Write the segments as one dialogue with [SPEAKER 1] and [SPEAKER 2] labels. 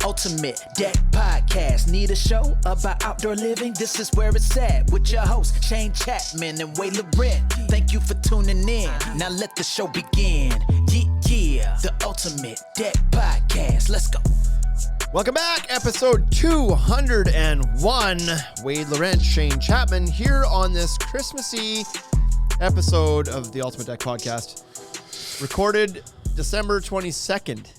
[SPEAKER 1] Ultimate Deck Podcast. Need a show about outdoor living? This is where it's at with your hosts, Shane Chapman and Way Laurent. Thank you for tuning in. Now let the show begin. Yeah, the Ultimate Deck Podcast. Let's go.
[SPEAKER 2] Welcome back, episode 201. Wade Laurent, Shane Chapman here on this Christmassy episode of the Ultimate Deck Podcast. Recorded December 22nd.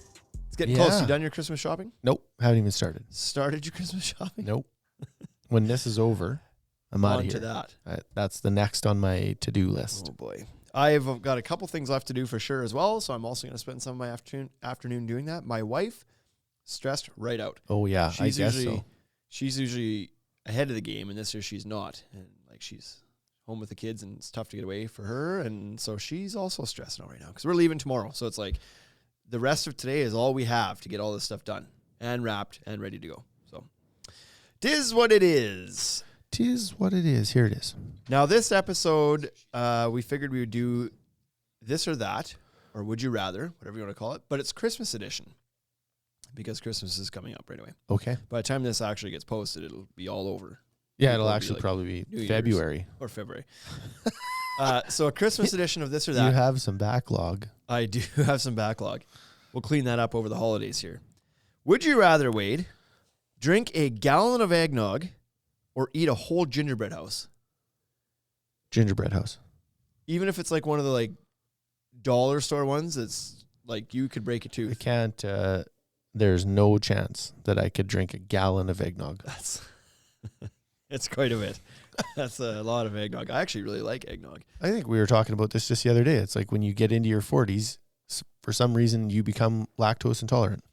[SPEAKER 2] It's getting close. You done your Christmas shopping?
[SPEAKER 3] Nope, haven't even started.
[SPEAKER 2] Started your Christmas shopping?
[SPEAKER 3] Nope. When this is over, I'm out of here.
[SPEAKER 2] To that.
[SPEAKER 3] That's the next on my to-do list.
[SPEAKER 2] Oh boy. I've got a couple things left to do for sure as well, so I'm also going to spend some of my afternoon doing that. My wife stressed right out.
[SPEAKER 3] Oh yeah, I guess so.
[SPEAKER 2] She's usually ahead of the game, and this year she's not. And like she's home with the kids, and it's tough to get away for her, and so she's also stressing out right now because we're leaving tomorrow. So it's like the rest of today is all we have to get all this stuff done and wrapped and ready to go. So 'tis what it is.
[SPEAKER 3] 'Tis what it is. Here it is.
[SPEAKER 2] Now this episode, we figured we would do this or that, or would you rather, whatever you want to call it, but it's Christmas edition. Because Christmas is coming up right away.
[SPEAKER 3] Okay.
[SPEAKER 2] By the time this actually gets posted, it'll be all over.
[SPEAKER 3] Yeah, it'll actually probably be February.
[SPEAKER 2] Or February. So a Christmas edition of this or that.
[SPEAKER 3] You have some backlog.
[SPEAKER 2] I do have some backlog. We'll clean that up over the holidays here. Would you rather, Wade, drink a gallon of eggnog or eat a whole gingerbread house?
[SPEAKER 3] Gingerbread house.
[SPEAKER 2] Even if it's like one of the like dollar store ones, it's like you could break a tooth.
[SPEAKER 3] I can't... There's no chance that I could drink a gallon of eggnog.
[SPEAKER 2] It's quite a bit. That's a lot of eggnog. I actually really like eggnog.
[SPEAKER 3] I think we were talking about this just the other day. It's like when you get into your 40s, for some reason you become lactose intolerant.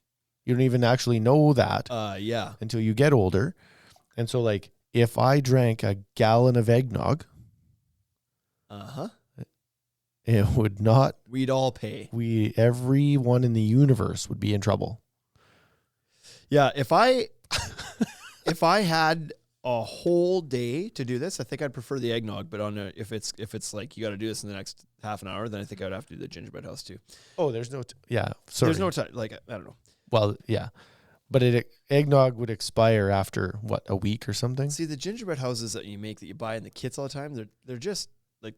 [SPEAKER 3] You don't even actually know that until you get older. And so like if I drank a gallon of eggnog, it would not...
[SPEAKER 2] We'd all pay.
[SPEAKER 3] Everyone in the universe would be in trouble.
[SPEAKER 2] Yeah, if I had a whole day to do this, I think I'd prefer the eggnog. But if it's like you got to do this in the next half an hour, then I think I'd have to do the gingerbread house too.
[SPEAKER 3] Oh, there's no
[SPEAKER 2] there's no time. Like I don't know.
[SPEAKER 3] Well, yeah, but eggnog would expire after what, a week or something.
[SPEAKER 2] See, the gingerbread houses that you make that you buy in the kits all the time, they're just like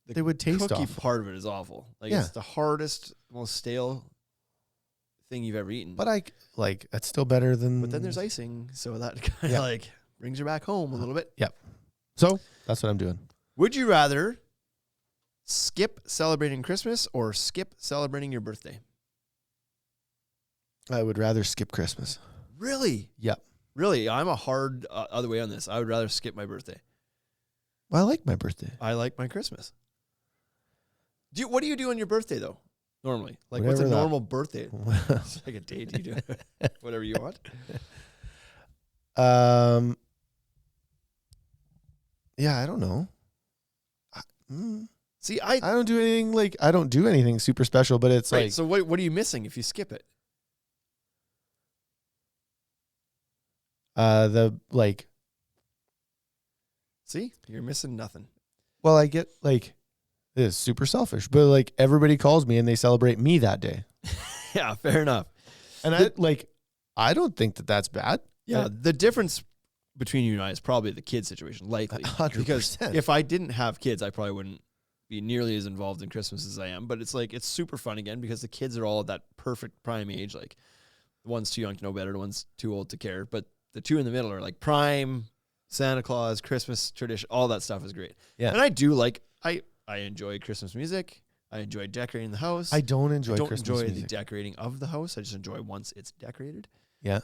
[SPEAKER 3] they would taste
[SPEAKER 2] cookie
[SPEAKER 3] off.
[SPEAKER 2] Part of it is awful. Like it's the hardest, most stale thing you've ever eaten.
[SPEAKER 3] But it's still better than...
[SPEAKER 2] But then there's icing, so that kind of like brings you back home a little bit.
[SPEAKER 3] Yep. So that's what I'm doing.
[SPEAKER 2] Would you rather skip celebrating Christmas or skip celebrating your birthday?
[SPEAKER 3] I would rather skip Christmas.
[SPEAKER 2] Really?
[SPEAKER 3] Yep.
[SPEAKER 2] Really? I'm a hard other way on this. I would rather skip my birthday.
[SPEAKER 3] Well, I like my birthday.
[SPEAKER 2] I like my Christmas. What do you do on your birthday, though? Normally, like
[SPEAKER 3] whatever
[SPEAKER 2] what's a normal birthday? It's like a date. You do whatever you want.
[SPEAKER 3] Yeah, I don't know.
[SPEAKER 2] See, I
[SPEAKER 3] don't do anything I don't do anything super special, but it's
[SPEAKER 2] right,
[SPEAKER 3] like...
[SPEAKER 2] So what are you missing if you skip it? See, you're missing nothing.
[SPEAKER 3] Well, I get it is super selfish, but everybody calls me and they celebrate me that day.
[SPEAKER 2] Yeah, fair enough.
[SPEAKER 3] And I don't think that that's bad.
[SPEAKER 2] Yeah, the difference between you and I is probably the kid situation, likely.
[SPEAKER 3] 100%.
[SPEAKER 2] Because if I didn't have kids, I probably wouldn't be nearly as involved in Christmas as I am. But it's it's super fun again because the kids are all at that perfect prime age. Like the one's too young to know better, the one's too old to care. But the two in the middle are like prime, Santa Claus, Christmas tradition, all that stuff is great.
[SPEAKER 3] Yeah.
[SPEAKER 2] And I do I enjoy Christmas music. I enjoy decorating the house.
[SPEAKER 3] I don't enjoy
[SPEAKER 2] the decorating of the house. I just enjoy once it's decorated.
[SPEAKER 3] Yeah.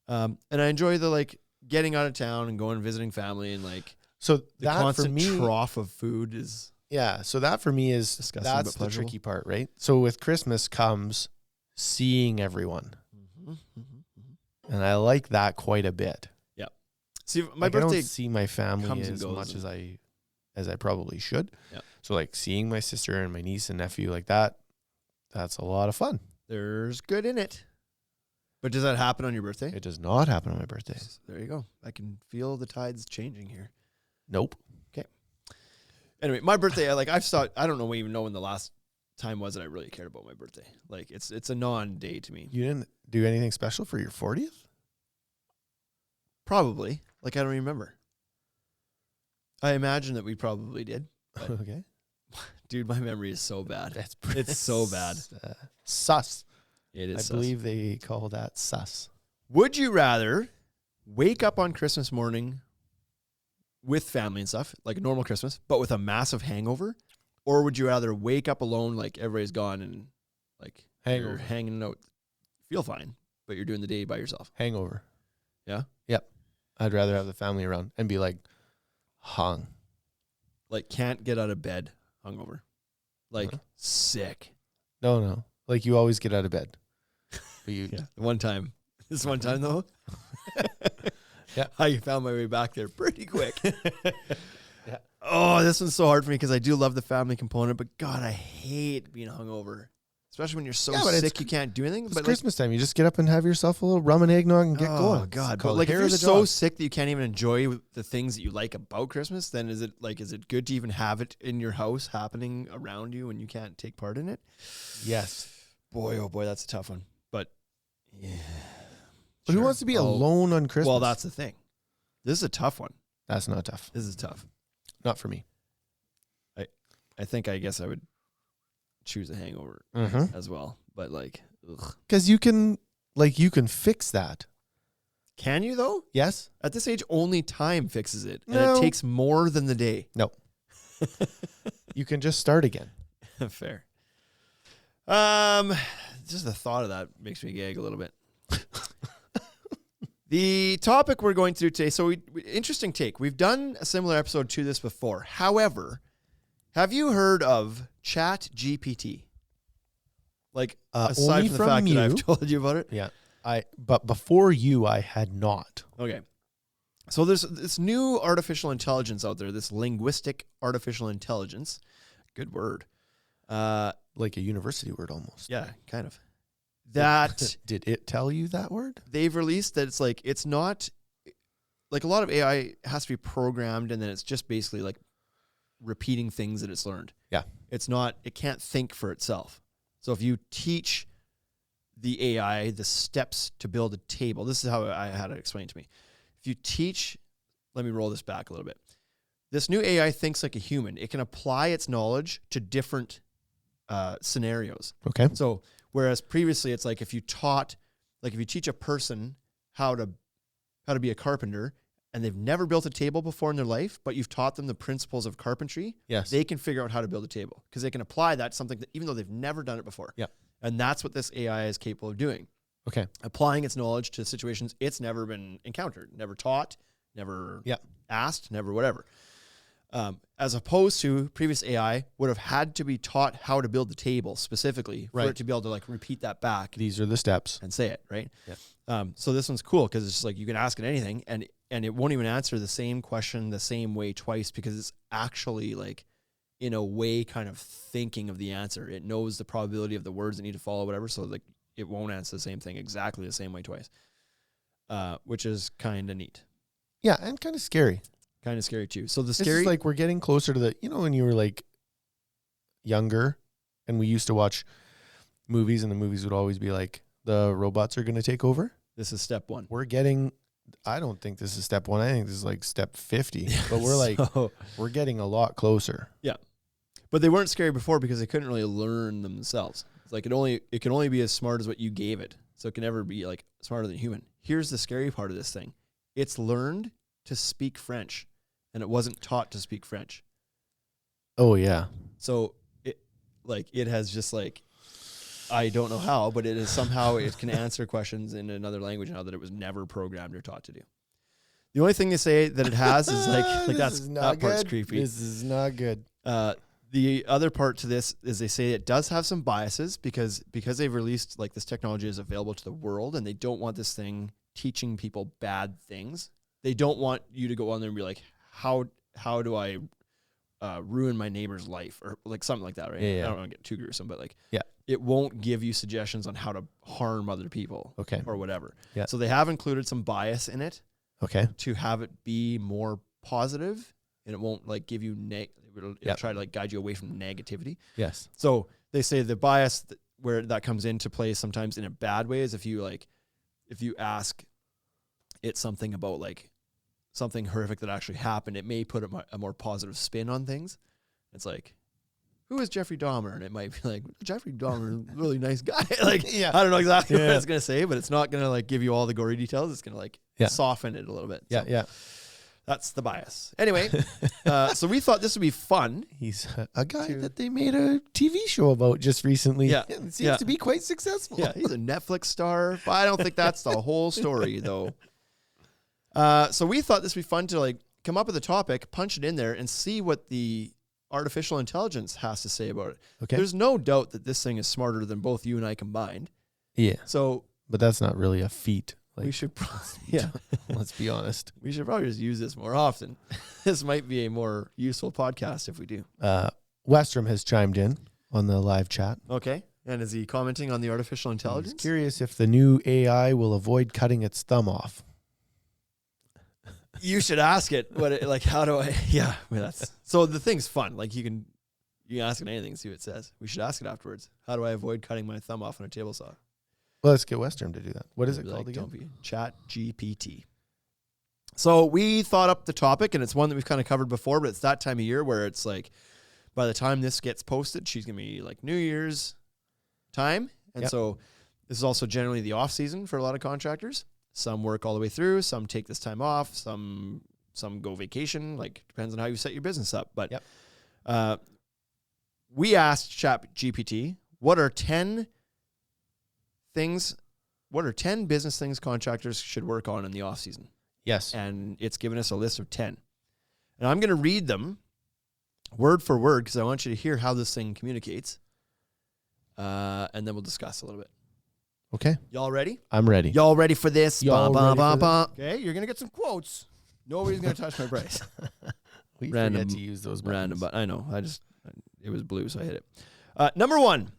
[SPEAKER 2] And I enjoy the getting out of town and going and visiting family and
[SPEAKER 3] so
[SPEAKER 2] the
[SPEAKER 3] that
[SPEAKER 2] constant
[SPEAKER 3] for me,
[SPEAKER 2] trough of food is
[SPEAKER 3] so that for me is
[SPEAKER 2] disgusting,
[SPEAKER 3] that's
[SPEAKER 2] but
[SPEAKER 3] the
[SPEAKER 2] pleasurable.
[SPEAKER 3] tricky part, right? So with Christmas comes seeing everyone, and I like that quite a bit.
[SPEAKER 2] Yeah. See, my
[SPEAKER 3] I
[SPEAKER 2] birthday
[SPEAKER 3] don't see my family
[SPEAKER 2] comes and
[SPEAKER 3] as
[SPEAKER 2] goes
[SPEAKER 3] much as I probably should.
[SPEAKER 2] Yeah.
[SPEAKER 3] So seeing my sister and my niece and nephew that's a lot of fun.
[SPEAKER 2] There's good in it. But does that happen on your birthday?
[SPEAKER 3] It does not happen on my birthday.
[SPEAKER 2] There you go. I can feel the tides changing here.
[SPEAKER 3] Nope.
[SPEAKER 2] Okay. Anyway, my birthday, I don't even know when the last time wasn't I really cared about my birthday. Like it's a non-day to me.
[SPEAKER 3] You didn't do anything special for your 40th?
[SPEAKER 2] Probably. Like, I don't remember. I imagine that we probably did.
[SPEAKER 3] Okay.
[SPEAKER 2] Dude, my memory is so bad.
[SPEAKER 3] It's
[SPEAKER 2] It's so bad.
[SPEAKER 3] Sus.
[SPEAKER 2] It is.
[SPEAKER 3] I believe they call that sus.
[SPEAKER 2] Would you rather wake up on Christmas morning with family and stuff, like a normal Christmas, but with a massive hangover? Or would you rather wake up alone, like everybody's gone and like you're hanging out, feel fine, but you're doing the day by yourself?
[SPEAKER 3] Hangover.
[SPEAKER 2] Yeah?
[SPEAKER 3] Yep. I'd rather have the family around and be like hung.
[SPEAKER 2] Like can't get out of bed hungover. Like sick.
[SPEAKER 3] No. Like you always get out of bed. But you
[SPEAKER 2] One time. This one time though.
[SPEAKER 3] Yeah.
[SPEAKER 2] I found my way back there pretty quick. Yeah. Oh, this one's so hard for me because I do love the family component, but God, I hate being hungover. Especially when you're so sick you can't do anything.
[SPEAKER 3] It's Christmas time. You just get up and have yourself a little rum and eggnog and get going.
[SPEAKER 2] Oh God. But like if you're so sick that you can't even enjoy the things that you like about Christmas, then is it good to even have it in your house happening around you when you can't take part in it?
[SPEAKER 3] Yes.
[SPEAKER 2] Boy, oh boy, that's a tough one. But yeah.
[SPEAKER 3] But who wants to be alone on Christmas?
[SPEAKER 2] Well, that's the thing. This is a tough one.
[SPEAKER 3] That's not tough.
[SPEAKER 2] This is tough.
[SPEAKER 3] Not for me.
[SPEAKER 2] I guess I would choose a hangover as well. But like,
[SPEAKER 3] because you can fix that.
[SPEAKER 2] Can you though?
[SPEAKER 3] Yes.
[SPEAKER 2] At this age, only time fixes it, and
[SPEAKER 3] No.
[SPEAKER 2] it takes more than the day.
[SPEAKER 3] No. You can just start again.
[SPEAKER 2] Fair. Just the thought of that makes me gag a little bit. The topic we're going to do today, so interesting take. We've done a similar episode to this before. However, have you heard of ChatGPT? Like, aside from the fact that I've told you about it?
[SPEAKER 3] Yeah. But before you, I had not.
[SPEAKER 2] Okay. So there's this new artificial intelligence out there, this linguistic artificial intelligence. Good word.
[SPEAKER 3] Like a university word almost.
[SPEAKER 2] Yeah, kind of. That
[SPEAKER 3] did it tell you that word?
[SPEAKER 2] They've released that it's not like a lot of AI has to be programmed and then it's just basically like repeating things that it's learned.
[SPEAKER 3] Yeah.
[SPEAKER 2] It can't think for itself. So if you teach the AI the steps to build a table, this is how I had it explained to me. If you teach, let me roll this back a little bit. This new AI thinks like a human. It can apply its knowledge to different scenarios.
[SPEAKER 3] Okay.
[SPEAKER 2] So whereas previously it's like if you teach a person how to be a carpenter and they've never built a table before in their life, but you've taught them the principles of carpentry,
[SPEAKER 3] yes,
[SPEAKER 2] they can figure out how to build a table because they can apply that to something that even though they've never done it before.
[SPEAKER 3] Yeah.
[SPEAKER 2] And that's what this AI is capable of doing.
[SPEAKER 3] Okay.
[SPEAKER 2] Applying its knowledge to situations it's never been encountered, never taught, never asked, never whatever. As opposed to previous AI would have had to be taught how to build the table specifically for it to be able to like repeat that back.
[SPEAKER 3] These are the steps.
[SPEAKER 2] And say it, right?
[SPEAKER 3] Yeah.
[SPEAKER 2] So this one's cool because it's just like you can ask it anything and it won't even answer the same question the same way twice because it's actually like in a way kind of thinking of the answer. It knows the probability of the words that need to follow, whatever. So like it won't answer the same thing exactly the same way twice, which is kind of neat.
[SPEAKER 3] Yeah, and kind of scary.
[SPEAKER 2] Kind of scary too. So
[SPEAKER 3] This is like we're getting closer to the, when you were like younger and we used to watch movies and the movies would always be like, the robots are going to take over.
[SPEAKER 2] This is step one.
[SPEAKER 3] I don't think this is step one. I think this is like step 50, but we're getting a lot closer.
[SPEAKER 2] Yeah. But they weren't scary before because they couldn't really learn themselves. It's like it can only be as smart as what you gave it. So it can never be like smarter than human. Here's the scary part of this thing. It's learned to speak French. And it wasn't taught to speak French.
[SPEAKER 3] Oh, yeah.
[SPEAKER 2] So it has just like, I don't know how, but it is somehow it can answer questions in another language now that it was never programmed or taught to do. The only thing they say that it has is that part's creepy.
[SPEAKER 3] This is not good.
[SPEAKER 2] The other part to this is they say it does have some biases because they've released like this technology is available to the world and they don't want this thing teaching people bad things. They don't want you to go on there and be like, how do I ruin my neighbor's life or like something like that, right?
[SPEAKER 3] Yeah.
[SPEAKER 2] I don't want to get too gruesome, but like, it won't give you suggestions on how to harm other people, or whatever.
[SPEAKER 3] Yeah.
[SPEAKER 2] So they have included some bias in it, to have it be more positive, and it won't like give you it'll try to like guide you away from negativity.
[SPEAKER 3] Yes.
[SPEAKER 2] So they say the bias where that comes into play sometimes in a bad way is if you ask it's something about like something horrific that actually happened, it may put a more positive spin on things. It's like, who is Jeffrey Dahmer? And it might be like, Jeffrey Dahmer, really nice guy. Like, I don't know exactly what it's going to say, but it's not going to like give you all the gory details. It's going to like soften it a little bit. So that's the bias. Anyway, so we thought this would be fun.
[SPEAKER 3] He's a guy that they made a TV show about just recently. Yeah. It seems to be quite successful.
[SPEAKER 2] Yeah, he's a Netflix star, but I don't think that's the whole story, though. So we thought this would be fun to like come up with a topic, punch it in there, and see what the artificial intelligence has to say about it. Okay. There's no doubt that this thing is smarter than both you and I combined.
[SPEAKER 3] Yeah.
[SPEAKER 2] So,
[SPEAKER 3] but that's not really a feat.
[SPEAKER 2] Like, we should probably,
[SPEAKER 3] let's be honest.
[SPEAKER 2] We should probably just use this more often. This might be a more useful podcast if we do.
[SPEAKER 3] Westrom has chimed in on the live chat.
[SPEAKER 2] Okay. And is he commenting on the artificial intelligence?
[SPEAKER 3] He's curious if the new AI will avoid cutting its thumb off.
[SPEAKER 2] You should ask it what it, like, how do I, that's, so the thing's fun. Like you can ask it anything, see what it says. We should ask it afterwards. How do I avoid cutting my thumb off on a table saw?
[SPEAKER 3] Well, let's get Westrom to do that. What is it called again?
[SPEAKER 2] ChatGPT. So we thought up the topic, and it's one that we've kind of covered before, but it's that time of year where it's like, by the time this gets posted, she's going to be like New Year's time. And so this is also generally the off season for a lot of contractors. Some work all the way through. Some take this time off. Some go vacation. Like, depends on how you set your business up. But we asked ChatGPT, what are 10 business things contractors should work on in the off season?
[SPEAKER 3] Yes.
[SPEAKER 2] And it's given us a list of 10. And I'm going to read them word for word because I want you to hear how this thing communicates. And then we'll discuss a little bit.
[SPEAKER 3] Okay.
[SPEAKER 2] Y'all ready?
[SPEAKER 3] I'm ready.
[SPEAKER 2] Y'all ready for this?
[SPEAKER 3] Okay,
[SPEAKER 2] you're going to get some quotes. Nobody's going to touch my price.
[SPEAKER 3] We forget to use those buttons.
[SPEAKER 2] Random, but I know. It was blue, so I hit it. Number 1.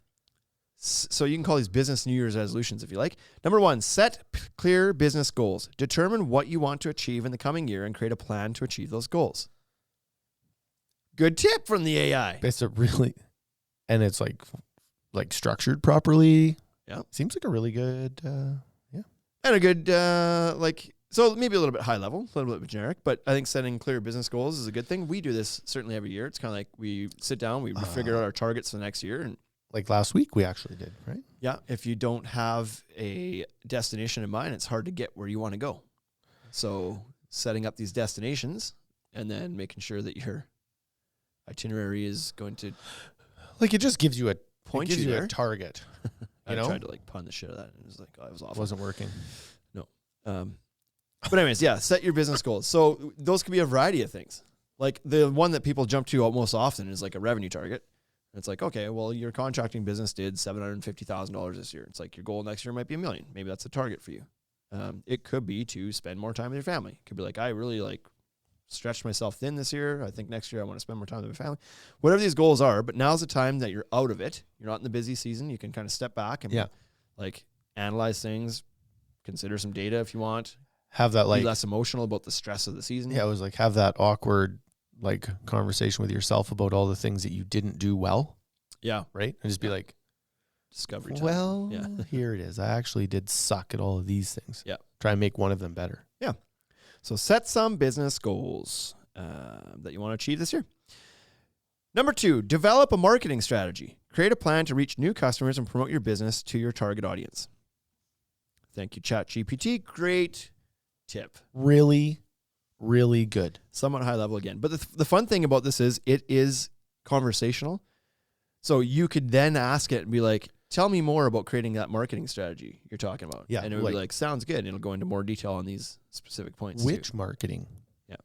[SPEAKER 2] So you can call these business New Year's resolutions if you like. Number 1, set clear business goals. Determine what you want to achieve in the coming year and create a plan to achieve those goals. Good tip from the AI.
[SPEAKER 3] It's a really, and it's like structured properly.
[SPEAKER 2] Yeah.
[SPEAKER 3] Seems like a really good,
[SPEAKER 2] And a good, so maybe a little bit high level, a little bit generic, but I think setting clear business goals is a good thing. We do this certainly every year. It's kind of like we sit down, we figure out our targets for the next year. And
[SPEAKER 3] like last week we actually did, right?
[SPEAKER 2] Yeah. If you don't have a destination in mind, it's hard to get where you want to go. So setting up these destinations and then making sure that your itinerary is going to.
[SPEAKER 3] Like it just gives you a
[SPEAKER 2] target. I tried to like pun the shit out of that. It was like, it was awful.
[SPEAKER 3] It wasn't working.
[SPEAKER 2] No. But anyways, set your business goals. So those could be a variety of things. Like the one that people jump to most often is like a revenue target. It's like, okay, well, your contracting business did $750,000 this year. It's like your goal next year might be $1 million. Maybe that's a target for you. It could be to spend more time with your family. It could be like, I really stretched myself thin this year. I think next year I want to spend more time with my family. Whatever these goals are, but now's the time that you're out of it. You're not in the busy season. You can kind of step back and analyze things, consider some data if you want.
[SPEAKER 3] Have that
[SPEAKER 2] be less emotional about the stress of the season.
[SPEAKER 3] Yeah, it was like have that awkward conversation with yourself about all the things that you didn't do well.
[SPEAKER 2] Yeah.
[SPEAKER 3] Right? And just be like,
[SPEAKER 2] discovery time.
[SPEAKER 3] Well, here it is. I actually did suck at all of these things.
[SPEAKER 2] Yeah.
[SPEAKER 3] Try and make one of them better.
[SPEAKER 2] Yeah. So set some business goals that you want to achieve this year. Number 2, develop a marketing strategy. Create a plan to reach new customers and promote your business to your target audience. Thank you, ChatGPT. Great tip.
[SPEAKER 3] Really, really good.
[SPEAKER 2] Somewhat high level again. But the fun thing about this is it is conversational. So you could then ask it and be like, tell me more about creating that marketing strategy you're talking about.
[SPEAKER 3] Yeah.
[SPEAKER 2] And it would be like, sounds good. And it'll go into more detail on these specific points.
[SPEAKER 3] Which marketing?
[SPEAKER 2] Yeah.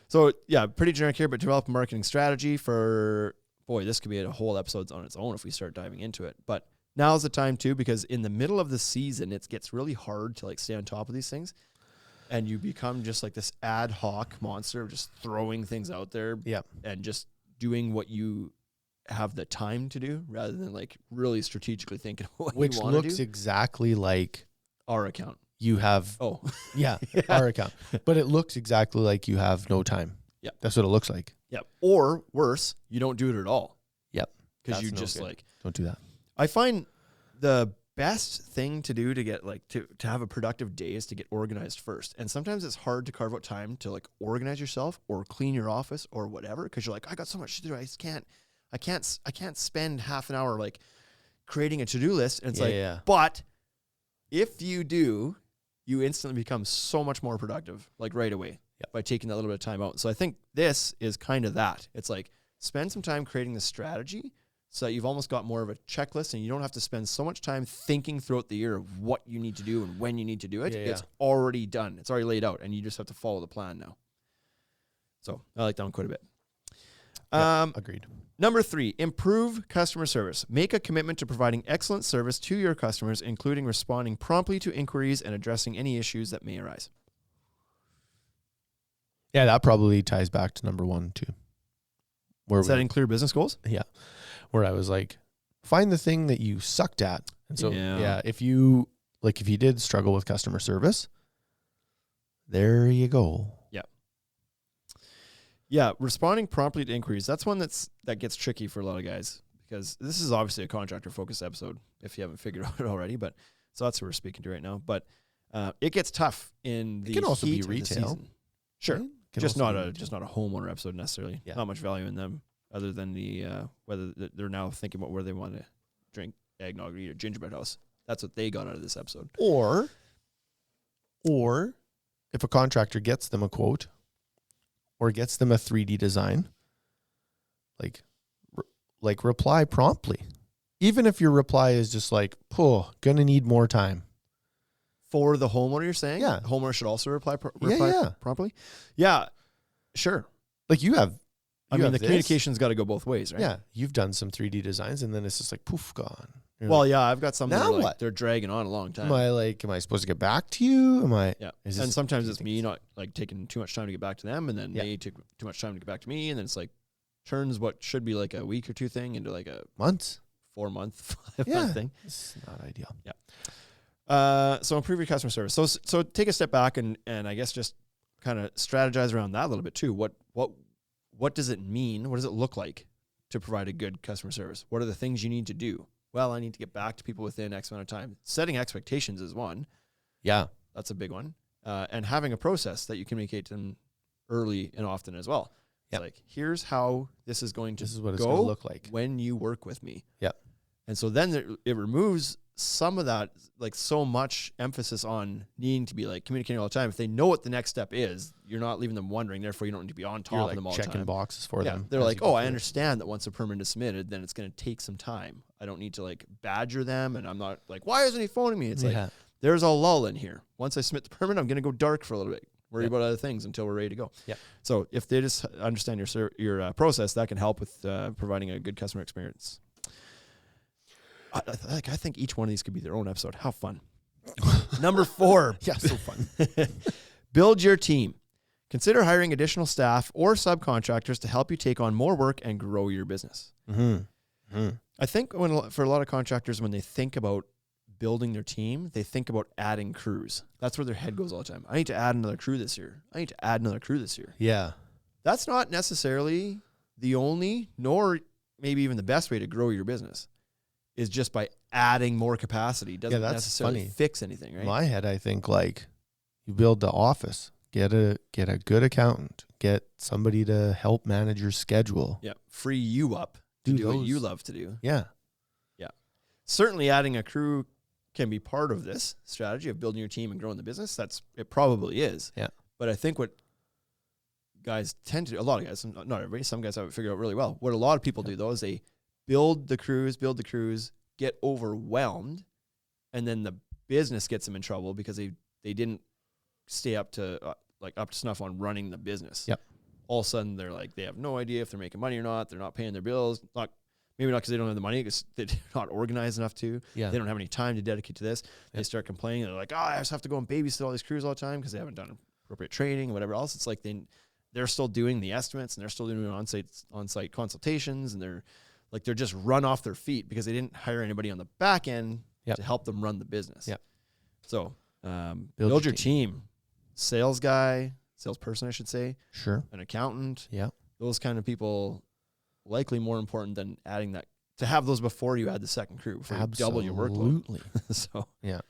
[SPEAKER 2] So pretty generic here, but develop a marketing strategy for, this could be a whole episode on its own if we start diving into it. But now's the time too, because in the middle of the season, it gets really hard to stay on top of these things. And you become just like this ad hoc monster of just throwing things out there.
[SPEAKER 3] Yeah.
[SPEAKER 2] And just doing what you have the time to do rather than really strategically thinking of what you want to do.
[SPEAKER 3] Which looks exactly like
[SPEAKER 2] our account.
[SPEAKER 3] You have, our account. But it looks exactly like you have no time.
[SPEAKER 2] Yeah.
[SPEAKER 3] That's what it looks like.
[SPEAKER 2] Yep. Or worse, you don't do it at all.
[SPEAKER 3] Yep.
[SPEAKER 2] Because you just
[SPEAKER 3] don't do that.
[SPEAKER 2] I find the best thing to do to get like to have a productive day is to get organized first. And sometimes it's hard to carve out time to like organize yourself or clean your office or whatever, because you're like, I got so much to do. I can't spend half an hour like creating a to-do list. And it's but if you do, you instantly become so much more productive, like right away, by taking that little bit of time out. So I think this is kind of that. It's like spend some time creating the strategy so that you've almost got more of a checklist, and you don't have to spend so much time thinking throughout the year of what you need to do and when you need to do it. It's already done. It's already laid out, and you just have to follow the plan now. So I like that one quite a bit.
[SPEAKER 3] Agreed.
[SPEAKER 2] Number 3, improve customer service. Make a commitment to providing excellent service to your customers, including responding promptly to inquiries and addressing any issues that may arise.
[SPEAKER 3] Yeah, that probably ties back to number 1 too.
[SPEAKER 2] Setting clear business goals?
[SPEAKER 3] Yeah. Where I was like, find the thing that you sucked at. And so, if you did struggle with customer service, there you go.
[SPEAKER 2] Yeah, responding promptly to inquiries. That's one that gets tricky for a lot of guys, because this is obviously a contractor-focused episode, if you haven't figured out already. But so that's what we're speaking to right now. But it gets tough in the
[SPEAKER 3] It can also
[SPEAKER 2] heat
[SPEAKER 3] be retail.
[SPEAKER 2] of the season. Sure,
[SPEAKER 3] Right?
[SPEAKER 2] just not a homeowner episode necessarily.
[SPEAKER 3] Yeah.
[SPEAKER 2] Not much value in them other than the whether they're now thinking about where they want to drink eggnog or eat a gingerbread house. That's what they got out of this episode.
[SPEAKER 3] Or if a contractor gets them a quote or gets them a 3D design, like reply promptly. Even if your reply is just like, gonna need more time.
[SPEAKER 2] For the homeowner, you're saying?
[SPEAKER 3] Yeah.
[SPEAKER 2] The homeowner should also reply
[SPEAKER 3] Yeah.
[SPEAKER 2] promptly? Yeah, sure.
[SPEAKER 3] Like you have
[SPEAKER 2] communication's got to go both ways, right?
[SPEAKER 3] Yeah. You've done some 3D designs and then it's just like, poof, gone. You're
[SPEAKER 2] Well,
[SPEAKER 3] like,
[SPEAKER 2] yeah, I've got some that
[SPEAKER 3] now
[SPEAKER 2] are
[SPEAKER 3] what?
[SPEAKER 2] they're dragging on a long time.
[SPEAKER 3] am I supposed to get back to you?
[SPEAKER 2] Yeah. And sometimes it's me not like taking too much time to get back to them, and then they take too much time to get back to me, and then it's like turns what should be like a week or two thing into like a
[SPEAKER 3] months,
[SPEAKER 2] 4-month, 5-month thing.
[SPEAKER 3] It's not ideal.
[SPEAKER 2] Yeah. So improve your customer service. So take a step back and I guess just kind of strategize around that a little bit too. What does it mean? What does it look like to provide a good customer service? What are the things you need to do? Well, I need to get back to people within X amount of time. Setting expectations is one.
[SPEAKER 3] Yeah.
[SPEAKER 2] That's a big one. And having a process that you communicate to them early and often as well. It's like, here's how this is going to
[SPEAKER 3] This is what it's going to look like
[SPEAKER 2] when you work with me.
[SPEAKER 3] Yeah.
[SPEAKER 2] And so then it removes some of that, like so much emphasis on needing to be like communicating all the time. If they know what the next step is, you're not leaving them wondering. Therefore, you don't need to be on top of them all the time.
[SPEAKER 3] Checking boxes for them.
[SPEAKER 2] They're like, I understand that once a permit is submitted, then it's going to take some time. I don't need to like badger them. And I'm not like, why isn't he phoning me? It's like, there's a lull in here. Once I submit the permit, I'm going to go dark for a little bit. Worry about other things until we're ready to go. Yeah. So if they just understand your process, that can help with providing a good customer experience. I think each one of these could be their own episode. How fun. Number 4.
[SPEAKER 3] Yeah, so fun.
[SPEAKER 2] Build your team. Consider hiring additional staff or subcontractors to help you take on more work and grow your business. I think for a lot of contractors, when they think about building their team, they think about adding crews. That's where their head goes all the time. I need to add another crew this year.
[SPEAKER 3] Yeah.
[SPEAKER 2] That's not necessarily the only, nor maybe even the best way to grow your business, is just by adding more capacity. Doesn't necessarily fix anything, right?
[SPEAKER 3] In my head, I think like you build the office, get a good accountant, get somebody to help manage your schedule.
[SPEAKER 2] Yeah. Free you up to do what you love to do.
[SPEAKER 3] Yeah.
[SPEAKER 2] Yeah. Certainly adding a crew can be part of this strategy of building your team and growing the business. It probably is.
[SPEAKER 3] Yeah.
[SPEAKER 2] But I think what guys tend to do, a lot of guys, not everybody, some guys have it figured out really well. What a lot of people do though is they build the crews, get overwhelmed, and then the business gets them in trouble because they didn't stay up to snuff on running the business.
[SPEAKER 3] Yep.
[SPEAKER 2] All of a sudden they're like, they have no idea if they're making money or not. They're not paying their bills. Maybe not because they don't have the money, because they're not organized enough to.
[SPEAKER 3] Yeah.
[SPEAKER 2] They don't have any time to dedicate to this. They start complaining. They're like, I just have to go and babysit all these crews all the time because they haven't done appropriate training or whatever else. It's like they're still doing the estimates and they're still doing on-site consultations, and they're just run off their feet because they didn't hire anybody on the back end to help them run the business.
[SPEAKER 3] Yep.
[SPEAKER 2] So build your team. Salesperson, I should say.
[SPEAKER 3] Sure.
[SPEAKER 2] An accountant.
[SPEAKER 3] Yeah.
[SPEAKER 2] Those kind of people, likely more important than adding that to have those before you add the second crew, before you double your workload.
[SPEAKER 3] Absolutely.
[SPEAKER 2] So
[SPEAKER 3] yeah.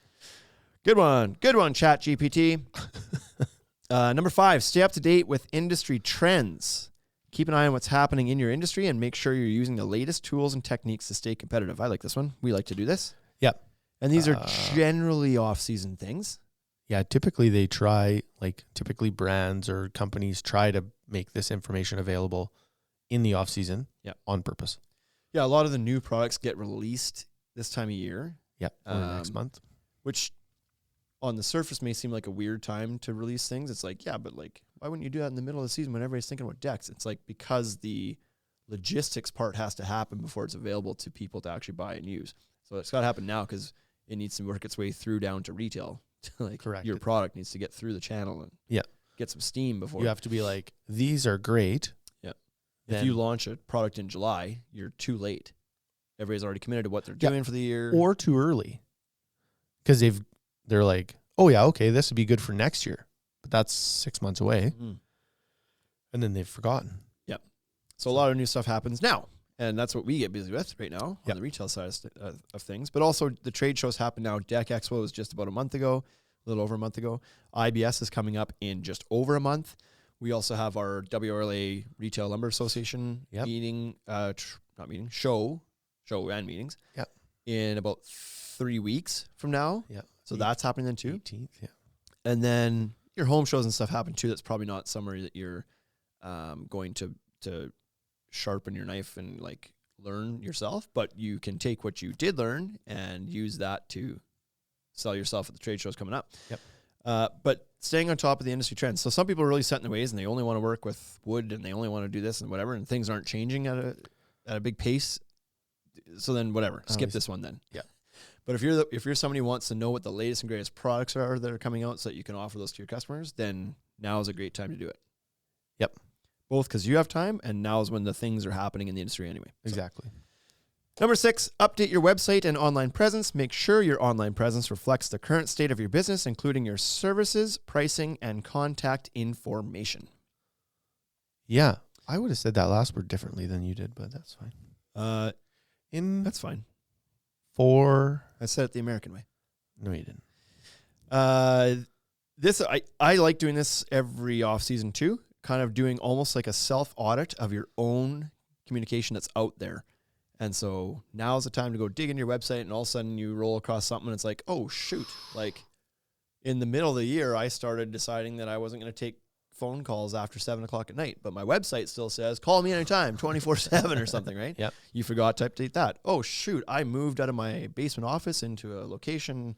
[SPEAKER 2] Good one, ChatGPT. Number 5, stay up to date with industry trends. Keep an eye on what's happening in your industry and make sure you're using the latest tools and techniques to stay competitive. I like this one. We like to do this.
[SPEAKER 3] Yeah.
[SPEAKER 2] And these are generally off-season things.
[SPEAKER 3] Yeah, typically they try, typically brands or companies try to make this information available in the off-season on purpose.
[SPEAKER 2] Yeah, a lot of the new products get released this time of year.
[SPEAKER 3] Yeah, or next month.
[SPEAKER 2] Which on the surface may seem like a weird time to release things. It's like, yeah, but why wouldn't you do that in the middle of the season when everybody's thinking about decks? It's because the logistics part has to happen before it's available to people to actually buy and use. So it's got to happen now because it needs to work its way through down to retail.
[SPEAKER 3] Correct.
[SPEAKER 2] Your product needs to get through the channel and get some steam before.
[SPEAKER 3] You have to be these are great.
[SPEAKER 2] Yeah. If you launch a product in July, you're too late. Everybody's already committed to what they're doing for the year.
[SPEAKER 3] Or too early. Because they're like, oh yeah, okay, this would be good for next year. But that's 6 months away. Mm. And then they've forgotten.
[SPEAKER 2] Yep. So a lot of new stuff happens now. And that's what we get busy with right now on the retail side of things. But also the trade shows happen now. Deck Expo was just about a little over a month ago. IBS is coming up in just over a month. We also have our WRLA Retail Lumber Association show and meetings in about 3 weeks from now. Yeah. So that's happening then too.
[SPEAKER 3] 18th, yeah.
[SPEAKER 2] And then your home shows and stuff happen too. That's probably not somewhere that you're going to sharpen your knife and learn yourself, but you can take what you did learn and use that to sell yourself at the trade shows coming up. Yep. But staying on top of the industry trends. So some people are really set in their ways and they only want to work with wood and they only want to do this and whatever, and things aren't changing at a big pace. So then whatever, skip this one then. Yeah. But if you're somebody who wants to know what the latest and greatest products are that are coming out so that you can offer those to your customers, then now is a great time to do it.
[SPEAKER 3] Yep.
[SPEAKER 2] Both because you have time and now is when the things are happening in the industry anyway.
[SPEAKER 3] Exactly.
[SPEAKER 2] Number 6, update your website and online presence. Make sure your online presence reflects the current state of your business, including your services, pricing, and contact information.
[SPEAKER 3] Yeah. I would have said that last word differently than you did, but that's fine.
[SPEAKER 2] That's fine.
[SPEAKER 3] I
[SPEAKER 2] said it the American way.
[SPEAKER 3] No, you didn't.
[SPEAKER 2] I like doing this every off season too, kind of doing almost like a self audit of your own communication that's out there. And so now's the time to go dig into your website and all of a sudden you roll across something and it's like, oh shoot. In the middle of the year, I started deciding that I wasn't going to take phone calls after 7:00 at night, but my website still says, call me anytime, 24/7 or something, right?
[SPEAKER 3] Yep.
[SPEAKER 2] You forgot to update that. Oh shoot. I moved out of my basement office into a location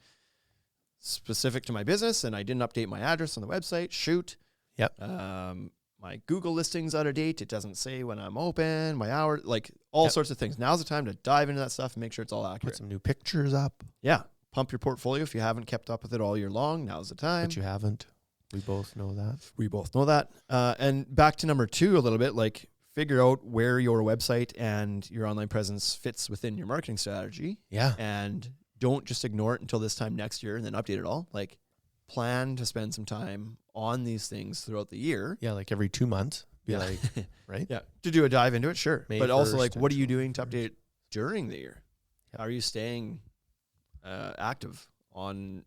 [SPEAKER 2] specific to my business and I didn't update my address on the website. Shoot.
[SPEAKER 3] Yep.
[SPEAKER 2] My Google listing's out of date. It doesn't say when I'm open, my hour, all sorts of things. Now's the time to dive into that stuff and make sure it's all accurate.
[SPEAKER 3] Put some new pictures up.
[SPEAKER 2] Yeah. Pump your portfolio. If you haven't kept up with it all year long, now's the time.
[SPEAKER 3] But you haven't. We both know that.
[SPEAKER 2] And back to number 2 a little bit, figure out where your website and your online presence fits within your marketing strategy.
[SPEAKER 3] Yeah.
[SPEAKER 2] And don't just ignore it until this time next year and then update it all. Plan to spend some time on these things throughout the year.
[SPEAKER 3] Yeah, every 2 months. Right?
[SPEAKER 2] Yeah. To do a dive into it, sure.
[SPEAKER 3] May
[SPEAKER 2] but also,
[SPEAKER 3] 1st
[SPEAKER 2] what are you doing to update it during the year? Yeah. How are you staying active in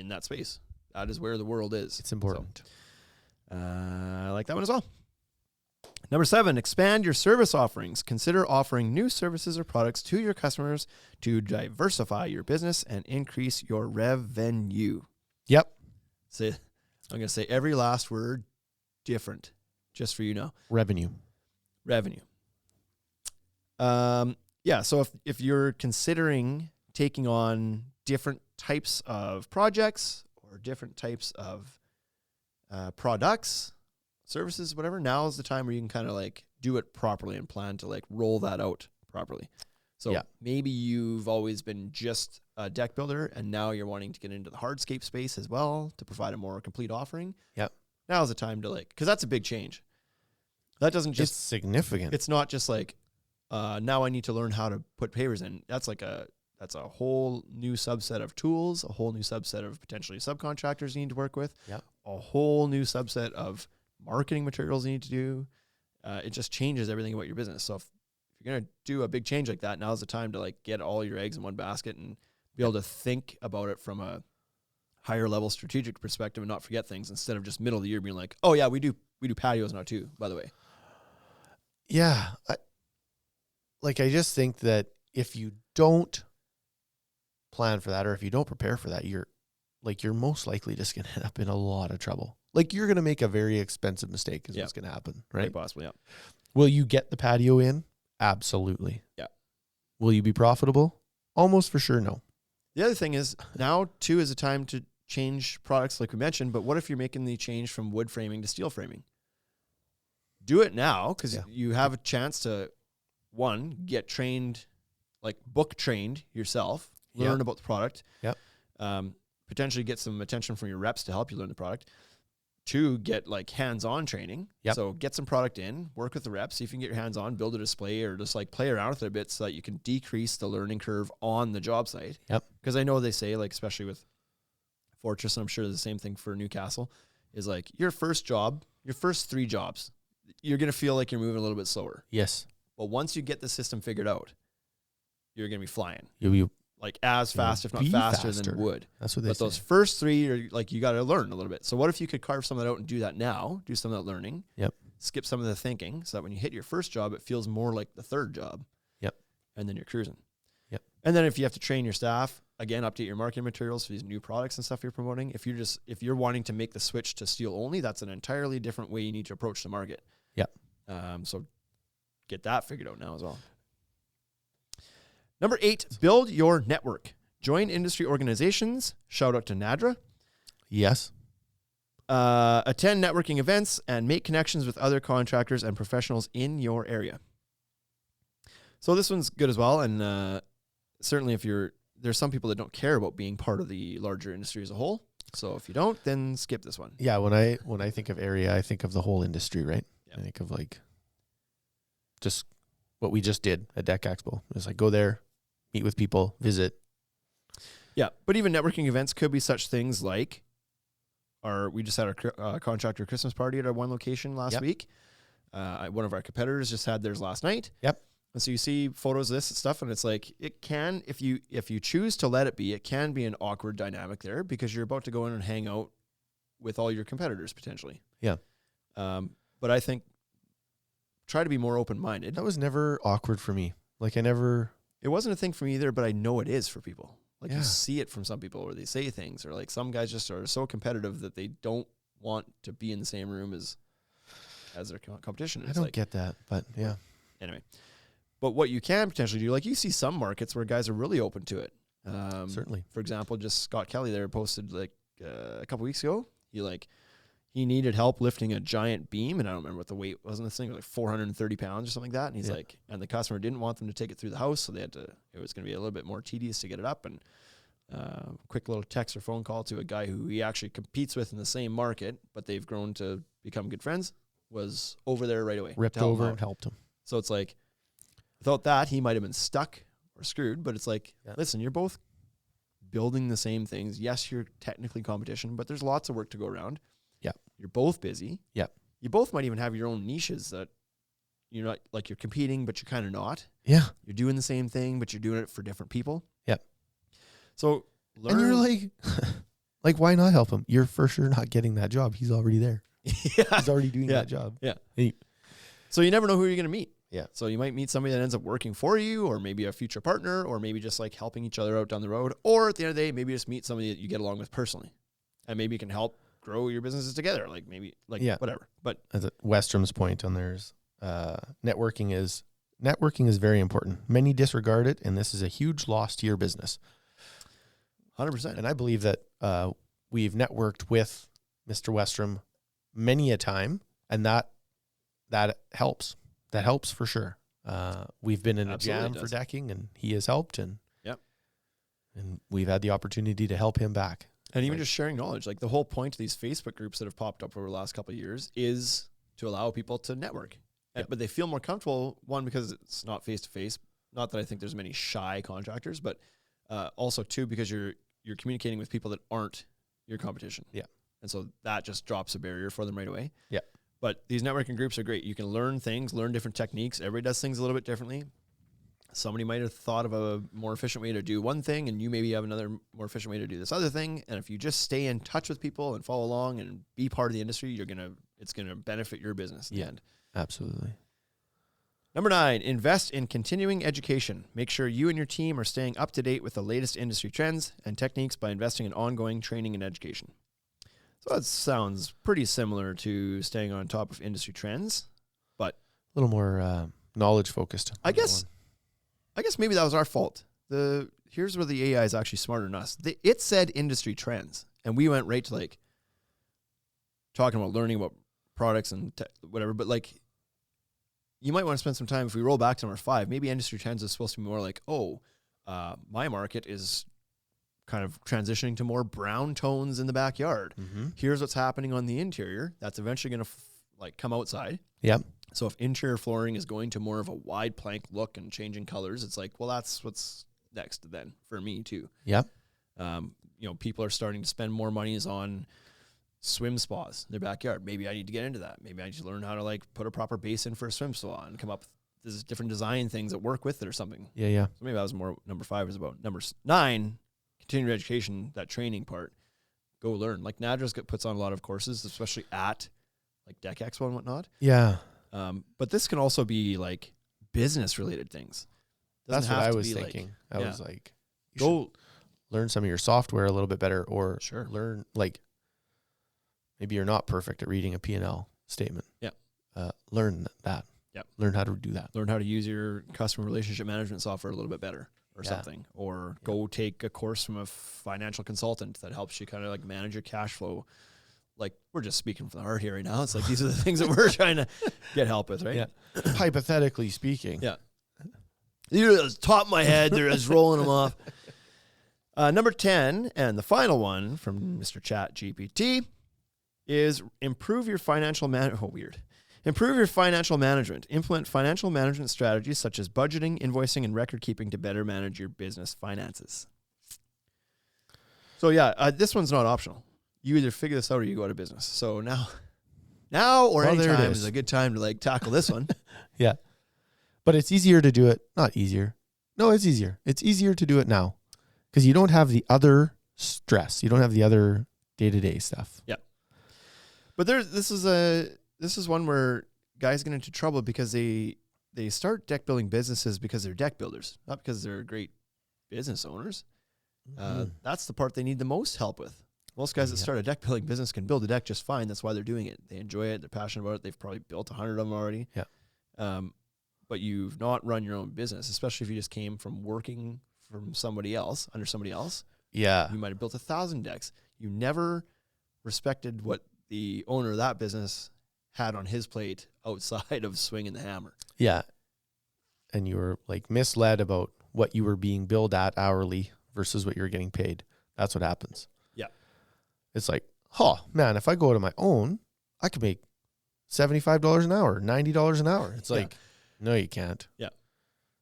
[SPEAKER 2] that space? That is where the world is.
[SPEAKER 3] It's important.
[SPEAKER 2] So, I like that one as well. Number 7, expand your service offerings. Consider offering new services or products to your customers to diversify your business and increase your revenue.
[SPEAKER 3] Yep.
[SPEAKER 2] I'm going to say every last word different, just for you now.
[SPEAKER 3] Revenue.
[SPEAKER 2] Yeah. So if you're considering taking on different types of projects or different types of products, services, whatever, now is the time where you can kind of do it properly and plan to roll that out properly. So maybe you've always been just a deck builder and now you're wanting to get into the hardscape space as well to provide a more complete offering.
[SPEAKER 3] Yep.
[SPEAKER 2] Now is the time to because that's a big change. That doesn't just...
[SPEAKER 3] It's significant.
[SPEAKER 2] It's not just now I need to learn how to put pavers in. That's that's a whole new subset of tools, a whole new subset of potentially subcontractors you need to work with, a whole new subset of marketing materials you need to do. It just changes everything about your business. So if if you're going to do a big change like that, now's the time to like get all your eggs in one basket and be able to think about it from a higher level strategic perspective and not forget things instead of just middle of the year being like, oh yeah, we do patios now too, by the way.
[SPEAKER 3] Yeah. I just think that if you don't plan for that, or if you don't prepare for that, you're most likely just going to end up in a lot of trouble. Like, you're going to make a very expensive mistake is what's going to happen, right?
[SPEAKER 2] Quite possibly, yeah.
[SPEAKER 3] Will you get the patio in? Absolutely.
[SPEAKER 2] Yeah.
[SPEAKER 3] Will you be profitable? Almost for sure, no.
[SPEAKER 2] The other thing is now too is a time to change products like we mentioned, but what if you're making the change from wood framing to steel framing? Do it now because you have a chance to, one, get trained, like book trained yourself, learn about the product.
[SPEAKER 3] Yep.
[SPEAKER 2] Potentially get some attention from your reps to help you learn the product. Two, get like hands-on training.
[SPEAKER 3] Yep.
[SPEAKER 2] So get some product in, work with the reps, see if you can get your hands on, build a display, or just like play around with it a bit so that you can decrease the learning curve on the job site.
[SPEAKER 3] Yep.
[SPEAKER 2] Because I know they say, like, especially with Fortress, and I'm sure the same thing for Newcastle, is like your first job, your first 3 jobs, you're going to feel like you're moving a little bit slower.
[SPEAKER 3] Yes.
[SPEAKER 2] But once you get the system figured out, you're going to be flying.
[SPEAKER 3] You
[SPEAKER 2] like as fast, if not faster than wood.
[SPEAKER 3] That's what they say.
[SPEAKER 2] But those first 3 are like, you got to learn a little bit. So what if you could carve some of that out and do that now, do some of that learning, skip some of the thinking so that when you hit your first job, it feels more like the third job.
[SPEAKER 3] Yep.
[SPEAKER 2] And then you're cruising.
[SPEAKER 3] Yep.
[SPEAKER 2] And then if you have to train your staff, again, update your marketing materials for these new products and stuff you're promoting. If you're wanting to make the switch to steel only, that's an entirely different way you need to approach the market.
[SPEAKER 3] Yep.
[SPEAKER 2] So get that figured out now as well. Number 8, build your network. Join industry organizations. Shout out to NADRA.
[SPEAKER 3] Yes.
[SPEAKER 2] Attend networking events and make connections with other contractors and professionals in your area. So this one's good as well. And certainly there's some people that don't care about being part of the larger industry as a whole. So if you don't, then skip this one.
[SPEAKER 3] Yeah. When I think of area, I think of the whole industry, right? Yep. I think of like just what we just did at Deck Expo. It's like go there, meet with people, visit.
[SPEAKER 2] Yeah, but even networking events could be such things like we just had our contractor Christmas party at our one location last week. One of our competitors just had theirs last night.
[SPEAKER 3] Yep.
[SPEAKER 2] And so you see photos of this and stuff, and it's like it can, if you choose to let it be, it can be an awkward dynamic there because you're about to go in and hang out with all your competitors potentially.
[SPEAKER 3] Yeah.
[SPEAKER 2] But I think try to be more open-minded.
[SPEAKER 3] That was never awkward for me. Like
[SPEAKER 2] it wasn't a thing for me either, but I know it is for people. Like you see it from some people where they say things, or like some guys just are so competitive that they don't want to be in the same room as their competition.
[SPEAKER 3] I don't get that, but yeah.
[SPEAKER 2] Anyway, but what you can potentially do, like you see some markets where guys are really open to it.
[SPEAKER 3] Certainly.
[SPEAKER 2] For example, just Scott Kelly there posted like a couple weeks ago. He needed help lifting a giant beam, and I don't remember what the weight was on this thing, like 430 pounds or something like that. And he's like, and the customer didn't want them to take it through the house, so it was going to be a little bit more tedious to get it up. And quick little text or phone call to a guy who he actually competes with in the same market, but they've grown to become good friends, was over there right away.
[SPEAKER 3] Ripped over and helped him.
[SPEAKER 2] So it's like, without that, he might have been stuck or screwed, but it's like, listen, you're both building the same things. Yes, you're technically competition, but there's lots of work to go around.
[SPEAKER 3] Yeah.
[SPEAKER 2] You're both busy.
[SPEAKER 3] Yeah.
[SPEAKER 2] You both might even have your own niches that you're not, like you're competing, but you're kind of not.
[SPEAKER 3] Yeah.
[SPEAKER 2] You're doing the same thing, but you're doing it for different people.
[SPEAKER 3] Yeah.
[SPEAKER 2] So learn.
[SPEAKER 3] And you're like, why not help him? You're for sure not getting that job. He's already there. He's already doing that job.
[SPEAKER 2] Yeah. So you never know who you're going to meet.
[SPEAKER 3] Yeah.
[SPEAKER 2] So you might meet somebody that ends up working for you, or maybe a future partner, or maybe just like helping each other out down the road. Or at the end of the day, maybe just meet somebody that you get along with personally, and maybe you can help grow your businesses together. Like maybe whatever. But
[SPEAKER 3] as Westrom's point on theirs, networking is very important. Many disregard it, and this is a huge loss to your business.
[SPEAKER 2] 100%.
[SPEAKER 3] And I believe that we've networked with Mr. Westrom many a time, and that helps. That helps for sure. We've been in a jam for decking, and he has helped, and we've had the opportunity to help him back.
[SPEAKER 2] And even just sharing knowledge. Like the whole point of these Facebook groups that have popped up over the last couple of years is to allow people to network. Yep. But they feel more comfortable, one, because it's not face-to-face. Not that I think there's many shy contractors, but also, two, because you're communicating with people that aren't your competition.
[SPEAKER 3] Yeah.
[SPEAKER 2] And so that just drops a barrier for them right away.
[SPEAKER 3] Yeah.
[SPEAKER 2] But these networking groups are great. You can learn things, learn different techniques. Everybody does things a little bit differently. Somebody might have thought of a more efficient way to do one thing, and you maybe have another more efficient way to do this other thing. And if you just stay in touch with people and follow along and be part of the industry, it's gonna benefit your business in the end.
[SPEAKER 3] Absolutely.
[SPEAKER 2] Number 9, invest in continuing education. Make sure you and your team are staying up to date with the latest industry trends and techniques by investing in ongoing training and education. So that sounds pretty similar to staying on top of industry trends, but
[SPEAKER 3] a little more knowledge focused.
[SPEAKER 2] I guess maybe that was our fault. Here's where the AI is actually smarter than us. It said industry trends, and we went right to like talking about learning about products and whatever. But like, you might want to spend some time, if we roll back to number 5, maybe industry trends is supposed to be more like, my market is kind of transitioning to more brown tones in the backyard.
[SPEAKER 3] Mm-hmm.
[SPEAKER 2] Here's what's happening on the interior. That's eventually going to come outside.
[SPEAKER 3] Yep.
[SPEAKER 2] So if interior flooring is going to more of a wide plank look and changing colors, it's like, well, that's what's next then for me too.
[SPEAKER 3] Yep.
[SPEAKER 2] People are starting to spend more money on swim spas in their backyard. Maybe I need to get into that. Maybe I need to learn how to like put a proper basin for a swim spa and come up with different design things that work with it or something.
[SPEAKER 3] Yeah.
[SPEAKER 2] So maybe that was more number 5 is about. Number 9, continuing education, that training part. Go learn. Like Nadra's puts on a lot of courses, especially at like Deck Expo and whatnot.
[SPEAKER 3] Yeah.
[SPEAKER 2] But this can also be like business related things.
[SPEAKER 3] That's what I was thinking. I was like,
[SPEAKER 2] go
[SPEAKER 3] learn some of your software a little bit better, or learn, like, maybe you're not perfect at reading a P&L statement.
[SPEAKER 2] Yeah.
[SPEAKER 3] Learn that.
[SPEAKER 2] Yeah.
[SPEAKER 3] Learn how to do that.
[SPEAKER 2] Learn how to use your customer relationship management software a little bit better or something. Or go take a course from a financial consultant that helps you kind of like manage your cash flow. Like, we're just speaking from the heart here right now. It's like, these are the things that we're trying to get help with, right?
[SPEAKER 3] Yeah. Hypothetically speaking.
[SPEAKER 2] Yeah. These are the top of my head. They're just rolling them off. Number 10, and the final one from Mr. ChatGPT, is improve your financial Improve your financial management. Implement financial management strategies such as budgeting, invoicing, and record keeping to better manage your business finances. So this one's not optional. You either figure this out or you go out of business. So now or any time is a good time to like tackle this one.
[SPEAKER 3] Yeah. But it's easier to do it. Not easier. No, it's easier. It's easier to do it now because you don't have the other stress. You don't have the other day-to-day stuff.
[SPEAKER 2] Yeah. But this is one where guys get into trouble because they start deck building businesses because they're deck builders, not because they're great business owners. That's the part they need the most help with. Most guys that start a deck building business can build a deck just fine. That's why they're doing it. They enjoy it. They're passionate about it. They've probably built 100 of them already.
[SPEAKER 3] Yeah.
[SPEAKER 2] But you've not run your own business, especially if you just came from working from somebody else, under somebody else.
[SPEAKER 3] Yeah.
[SPEAKER 2] You might have built 1,000 decks. You never respected what the owner of that business had on his plate outside of swinging the hammer.
[SPEAKER 3] Yeah. And you were like misled about what you were being billed at hourly versus what you were getting paid. That's what happens.
[SPEAKER 2] Yeah.
[SPEAKER 3] It's like, man, if I go to my own, I could make $75 an hour, $90 an hour. It's like, no, you can't.
[SPEAKER 2] Yeah.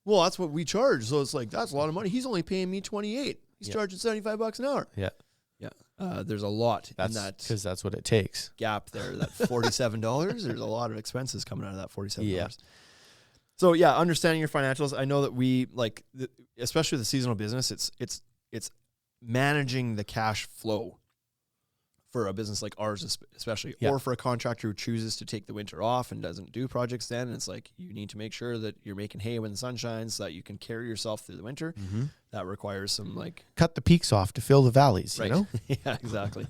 [SPEAKER 2] Well, that's what we charge. So it's like, that's a lot of money. He's only paying me 28. He's charging $75 an hour.
[SPEAKER 3] Yeah.
[SPEAKER 2] Yeah. There's a lot in that.
[SPEAKER 3] Because that's what it takes.
[SPEAKER 2] Gap there, that $47. There's a lot of expenses coming out of that $47.
[SPEAKER 3] Yeah.
[SPEAKER 2] So understanding your financials. I know that we like, especially the seasonal business, it's managing the cash flow for a business like ours, especially, or for a contractor who chooses to take the winter off and doesn't do projects then. And it's like, you need to make sure that you're making hay when the sun shines so that you can carry yourself through the winter.
[SPEAKER 3] Mm-hmm.
[SPEAKER 2] That requires some like...
[SPEAKER 3] Cut the peaks off to fill the valleys,
[SPEAKER 2] right.
[SPEAKER 3] You know?
[SPEAKER 2] Yeah, exactly.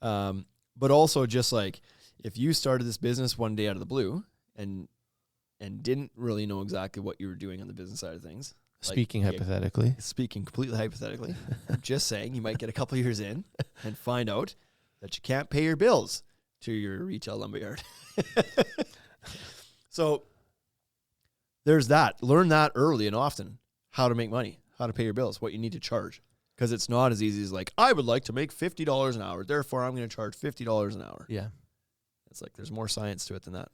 [SPEAKER 2] But also just like, if you started this business one day out of the blue and didn't really know exactly what you were doing on the business side of things.
[SPEAKER 3] Speaking hypothetically.
[SPEAKER 2] Speaking completely hypothetically. I'm just saying you might get a couple of years in and find out that you can't pay your bills to your retail lumberyard. So there's that. Learn that early and often, how to make money, how to pay your bills, what you need to charge. Because it's not as easy as like, I would like to make $50 an hour, therefore I'm going to charge $50 an hour.
[SPEAKER 3] Yeah.
[SPEAKER 2] It's like there's more science to it than that.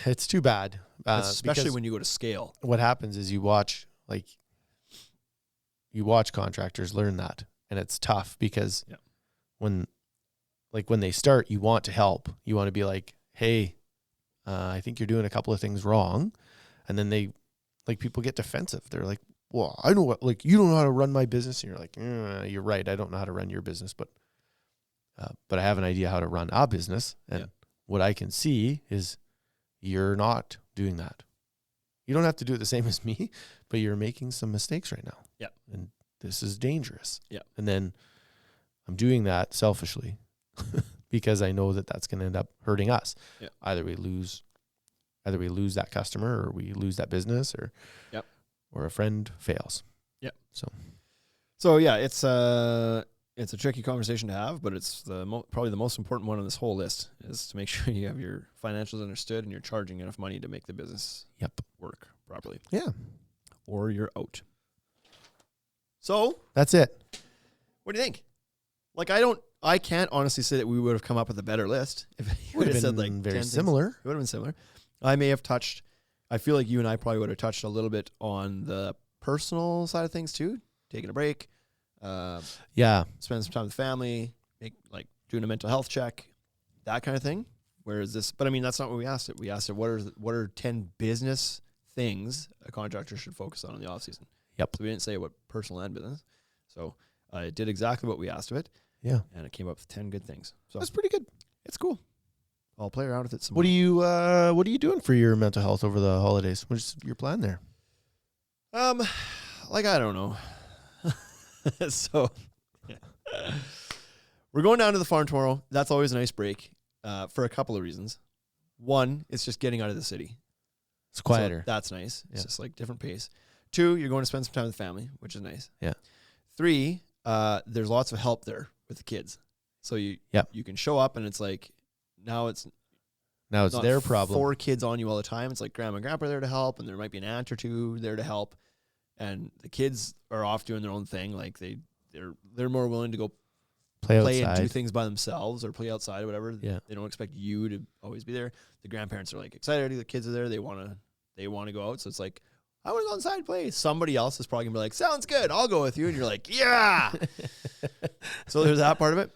[SPEAKER 3] It's too bad.
[SPEAKER 2] Especially when you go to scale.
[SPEAKER 3] What happens is you watch contractors learn that. And it's tough because when like when they start, you want to help. You want to be like, hey, I think you're doing a couple of things wrong. And then people get defensive. They're like, well, I know what, like, you don't know how to run my business. And you're like, you're right. I don't know how to run your business, but I have an idea how to run a business. And what I can see is you're not doing that. You don't have to do it the same as me, but you're making some mistakes right now.
[SPEAKER 2] Yeah.
[SPEAKER 3] And this is dangerous.
[SPEAKER 2] Yeah.
[SPEAKER 3] And then I'm doing that selfishly because I know that that's going to end up hurting us.
[SPEAKER 2] Yeah.
[SPEAKER 3] Either we lose that customer, or we lose that business, or a friend fails.
[SPEAKER 2] Yep.
[SPEAKER 3] So
[SPEAKER 2] yeah, it's a tricky conversation to have, but it's probably the most important one on this whole list, is to make sure you have your financials understood and you're charging enough money to make the business work properly.
[SPEAKER 3] Yeah.
[SPEAKER 2] Or you're out. So
[SPEAKER 3] that's it.
[SPEAKER 2] What do you think? Like, I can't honestly say that we would have come up with a better list if you would have said like
[SPEAKER 3] very similar.
[SPEAKER 2] It would have been similar. I may have touched, I feel like you and I probably would have touched a little bit on the personal side of things too, taking a break, spend some time with family, doing a mental health check, that kind of thing. Whereas this, but I mean, that's not what we asked it. We asked it, what are 10 business things a contractor should focus on in the off season?
[SPEAKER 3] Yep.
[SPEAKER 2] So we didn't say what personal and business. So it did exactly what we asked of it.
[SPEAKER 3] Yeah.
[SPEAKER 2] And it came up with 10 good things. So
[SPEAKER 3] that's pretty good.
[SPEAKER 2] It's cool. I'll play around with it some
[SPEAKER 3] more.
[SPEAKER 2] What
[SPEAKER 3] are you doing for your mental health over the holidays? What's your plan there?
[SPEAKER 2] I don't know. So we're going down to the farm tomorrow. That's always a nice break for a couple of reasons. One, it's just getting out of the city.
[SPEAKER 3] It's quieter.
[SPEAKER 2] So that's nice. It's just like different pace. 2, you're going to spend some time with family, which is nice.
[SPEAKER 3] Yeah.
[SPEAKER 2] 3, there's lots of help there with the kids. So you can show up and it's like, now it's
[SPEAKER 3] their problem.
[SPEAKER 2] 4 kids on you all the time. It's like grandma and grandpa are there to help, and there might be an aunt or 2 there to help. And the kids are off doing their own thing. Like they're more willing to go play and do things by themselves or play outside or whatever.
[SPEAKER 3] Yeah.
[SPEAKER 2] They don't expect you to always be there. The grandparents are like excited. The kids are there. They want to go out. So it's like, I want to go outside and play. Somebody else is probably gonna be like, sounds good, I'll go with you. And you're like, yeah. So there's that part of it.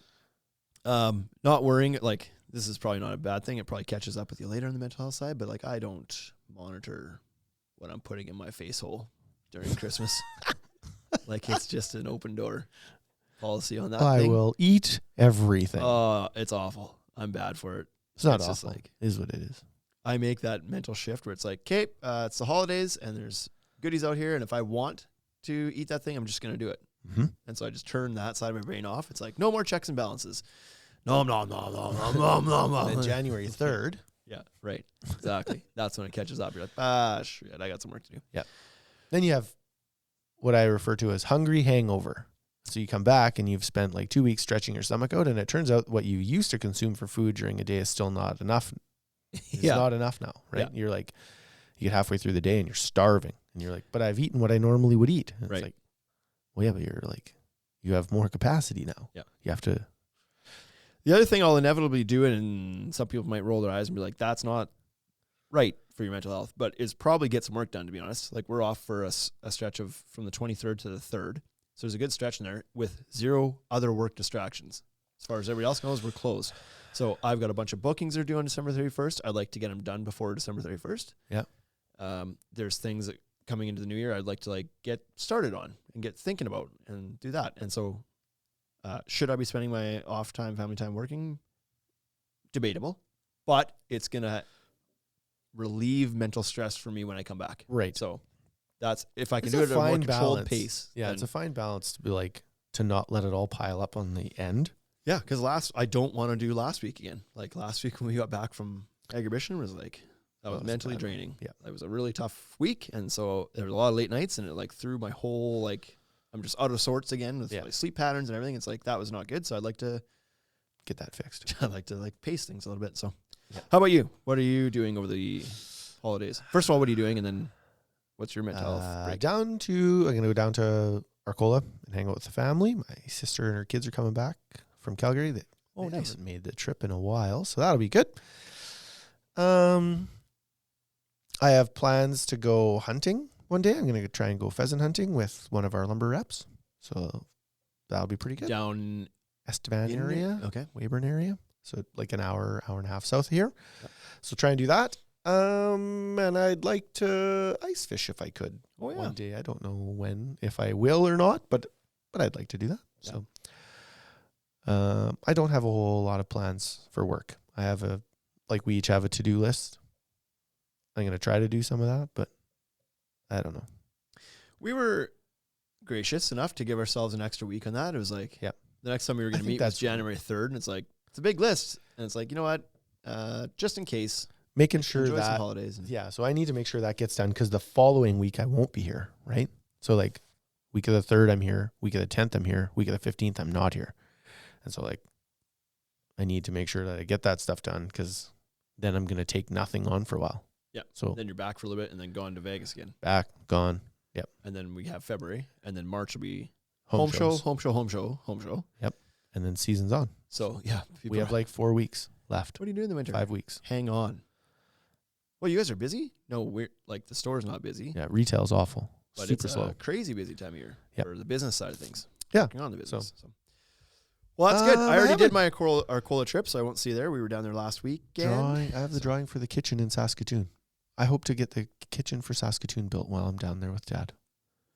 [SPEAKER 2] Not worrying, like, this is probably not a bad thing. It probably catches up with you later on the mental health side, but like, I don't monitor what I'm putting in my face hole during Christmas. Like, it's just an open door policy on that thing.
[SPEAKER 3] I will eat everything.
[SPEAKER 2] Oh, it's awful. I'm bad for it.
[SPEAKER 3] It's not awful. It is what it is.
[SPEAKER 2] I make that mental shift where it's like, okay, it's the holidays and there's goodies out here, and if I want to eat that thing, I'm just going to do it.
[SPEAKER 3] Mm-hmm.
[SPEAKER 2] And so I just turn that side of my brain off. It's like, no more checks and balances. No.
[SPEAKER 3] And January 3rd.
[SPEAKER 2] Yeah, right. Exactly. That's when it catches up. You're like, shit, I got some work to do.
[SPEAKER 3] Yeah. Then you have what I refer to as hungry hangover. So you come back and you've spent like 2 weeks stretching your stomach out, and it turns out what you used to consume for food during a day is still not enough. It's not enough now, right?
[SPEAKER 2] Yeah.
[SPEAKER 3] You're like, you get halfway through the day and you're starving, and you're like, but I've eaten what I normally would eat. And it's like, well, yeah, but you're like, you have more capacity now.
[SPEAKER 2] Yeah.
[SPEAKER 3] You have to.
[SPEAKER 2] The other thing I'll inevitably do, and some people might roll their eyes and be like, that's not right for your mental health, but is probably get some work done, to be honest. Like, we're off for a stretch of from the 23rd to the 3rd. So there's a good stretch in there with 0 other work distractions. As far as everybody else knows, we're closed. So I've got a bunch of bookings that are due on December 31st. I'd like to get them done before December 31st.
[SPEAKER 3] Yeah.
[SPEAKER 2] There's things that coming into the new year I'd like to like get started on and get thinking about and do that. And so should I be spending my off time, family time working? Debatable. But it's going to relieve mental stress for me when I come back.
[SPEAKER 3] Right.
[SPEAKER 2] So that's, if I can do it at a more controlled pace.
[SPEAKER 3] Yeah, it's a fine balance to be like, to not let it all pile up on the end.
[SPEAKER 2] Yeah, because I don't want to do last week again. Like last week when we got back from exhibition was like, that was mentally draining.
[SPEAKER 3] Yeah.
[SPEAKER 2] It was a really tough week. And so there was a lot of late nights, and it like threw my whole, like, I'm just out of sorts again with like sleep patterns and everything. It's like, that was not good. So I'd like to
[SPEAKER 3] get that fixed.
[SPEAKER 2] I'd like to like pace things a little bit. So how about you? What are you doing over the holidays? First of all, what are you doing? And then what's your mental health break?
[SPEAKER 3] I'm going to go down to Arcola and hang out with the family. My sister and her kids are coming back from Calgary. They
[SPEAKER 2] nice.
[SPEAKER 3] haven't made the trip in a while, so that'll be good. I have plans to go hunting one day. I'm going to try and go pheasant hunting with one of our lumber reps. So that'll be pretty good.
[SPEAKER 2] Down
[SPEAKER 3] Estevan area.
[SPEAKER 2] Okay.
[SPEAKER 3] Weyburn area. So like an hour and a half south of here. Yep. So try and do that. And I'd like to ice fish if I could.
[SPEAKER 2] Oh, yeah.
[SPEAKER 3] One day. I don't know when, if I will or not, but I'd like to do that. Yeah. So I don't have a whole lot of plans for work. I have we each have a to-do list. I'm going to try to do some of that, but I don't know.
[SPEAKER 2] We were gracious enough to give ourselves an extra week on that. It was like, the next time we were going to meet was January 3rd. And it's like, it's a big list. And it's like, you know what? Just in case.
[SPEAKER 3] Making sure
[SPEAKER 2] enjoy
[SPEAKER 3] that,
[SPEAKER 2] some holidays.
[SPEAKER 3] So I need to make sure that gets done because the following week I won't be here, right? So like week of the 3rd, I'm here. Week of the 10th, I'm here. Week of the 15th, I'm not here. And so like, I need to make sure that I get that stuff done because then I'm going to take nothing on for a while.
[SPEAKER 2] Yeah.
[SPEAKER 3] So
[SPEAKER 2] then you're back for a little bit and then gone to Vegas again.
[SPEAKER 3] Back, gone. Yep.
[SPEAKER 2] And then we have February and then March will be
[SPEAKER 3] home
[SPEAKER 2] show.
[SPEAKER 3] Yep. And then season's on.
[SPEAKER 2] So yeah.
[SPEAKER 3] We have like 4 weeks left.
[SPEAKER 2] What are you doing in the winter?
[SPEAKER 3] 5 weeks.
[SPEAKER 2] Hang on. Well, you guys are busy? No, we're like the store's not busy.
[SPEAKER 3] Yeah. Retail's awful.
[SPEAKER 2] But
[SPEAKER 3] super
[SPEAKER 2] it's
[SPEAKER 3] slow.
[SPEAKER 2] A crazy busy time of year for the business side of things.
[SPEAKER 3] Yeah.
[SPEAKER 2] Working on the business. So. Well, that's good. I already did my Arcola trip, so I won't see you there. We were down there last week.
[SPEAKER 3] I have the drawing for the kitchen in Saskatoon. I hope to get the kitchen for Saskatoon built while I'm down there with Dad.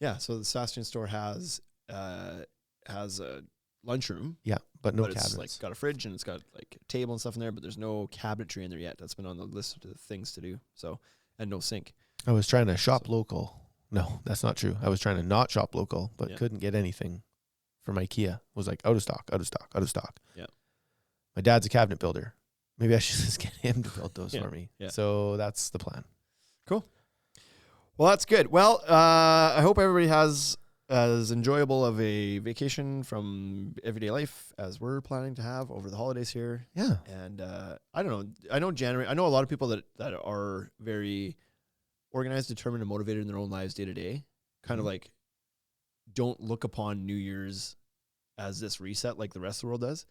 [SPEAKER 2] Yeah, so the Saskatoon store has a lunchroom.
[SPEAKER 3] Yeah, but no
[SPEAKER 2] cabinets. It's like got a fridge and it's got like a table and stuff in there, but there's no cabinetry in there yet. That's been on the list of things to do. So, and no sink.
[SPEAKER 3] I was trying to shop local. No, that's not true. I was trying to not shop local, but couldn't get anything from IKEA. It was like out of stock.
[SPEAKER 2] Yeah.
[SPEAKER 3] My dad's a cabinet builder. Maybe I should just get him to build those for me.
[SPEAKER 2] Yeah.
[SPEAKER 3] So that's the plan.
[SPEAKER 2] Cool. Well, that's good. Well, I hope everybody has as enjoyable of a vacation from everyday life as we're planning to have over the holidays here.
[SPEAKER 3] Yeah.
[SPEAKER 2] And I don't know. I know January. I know a lot of people that are very organized, determined, and motivated in their own lives day to day. Kind of like don't look upon New Year's as this reset like the rest of the world does.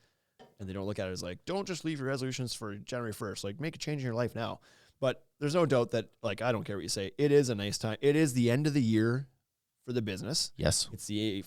[SPEAKER 2] And they don't look at it as like, don't just leave your resolutions for January 1st. Like, make a change in your life now. But there's no doubt that, like, I don't care what you say. It is a nice time. It is the end of the year for the business.
[SPEAKER 3] Yes.
[SPEAKER 2] It's a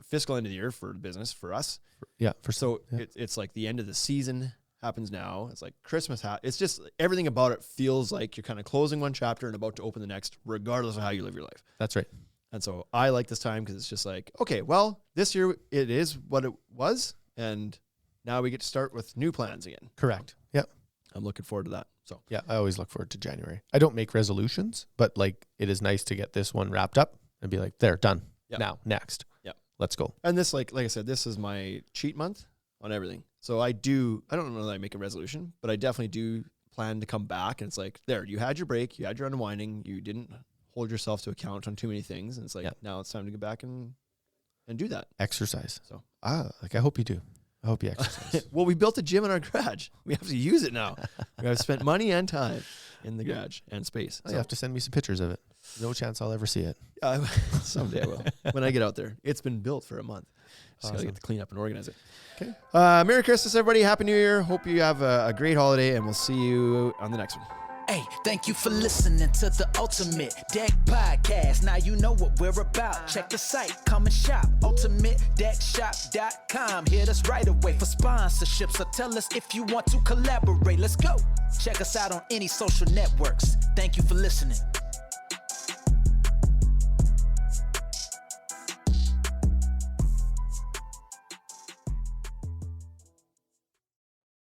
[SPEAKER 2] fiscal end of the year for the business, for us. It's like the end of the season happens now. It's like Christmas. It's just everything about it feels like you're kind of closing one chapter and about to open the next, regardless of how you live your life.
[SPEAKER 3] That's right.
[SPEAKER 2] And so I like this time because it's just like, okay, well, this year it is what it was. And now we get to start with new plans again.
[SPEAKER 3] Correct. Yep.
[SPEAKER 2] I'm looking forward to that. So
[SPEAKER 3] yeah, I always look forward to January. I don't make resolutions, but like it is nice to get this one wrapped up and be like, there, done. Yep. Now, next.
[SPEAKER 2] Yeah.
[SPEAKER 3] Let's go.
[SPEAKER 2] And this, like I said, this is my cheat month on everything. So I don't know that I make a resolution, but I definitely do plan to come back. And it's like, there, you had your break, you had your unwinding, you didn't hold yourself to account on too many things. And it's like, now it's time to get back and do that.
[SPEAKER 3] Exercise.
[SPEAKER 2] So
[SPEAKER 3] I hope you do. I hope you exercise.
[SPEAKER 2] Well, we built a gym in our garage. We have to use it now. We have spent money and time in the garage and space.
[SPEAKER 3] You have to send me some pictures of it. No chance I'll ever see it.
[SPEAKER 2] Someday I will. When I get out there. It's been built for a month. Just got to get to clean up and organize it.
[SPEAKER 3] Okay.
[SPEAKER 2] Merry Christmas, everybody. Happy New Year. Hope you have a great holiday, and we'll see you on the next one.
[SPEAKER 1] Hey, thank you for listening to the Ultimate Deck Podcast. Now you know what we're about. Check the site, come and shop. UltimateDeckShop.com. Hit us right away for sponsorships or tell us if you want to collaborate. Let's go. Check us out on any social networks. Thank you for listening.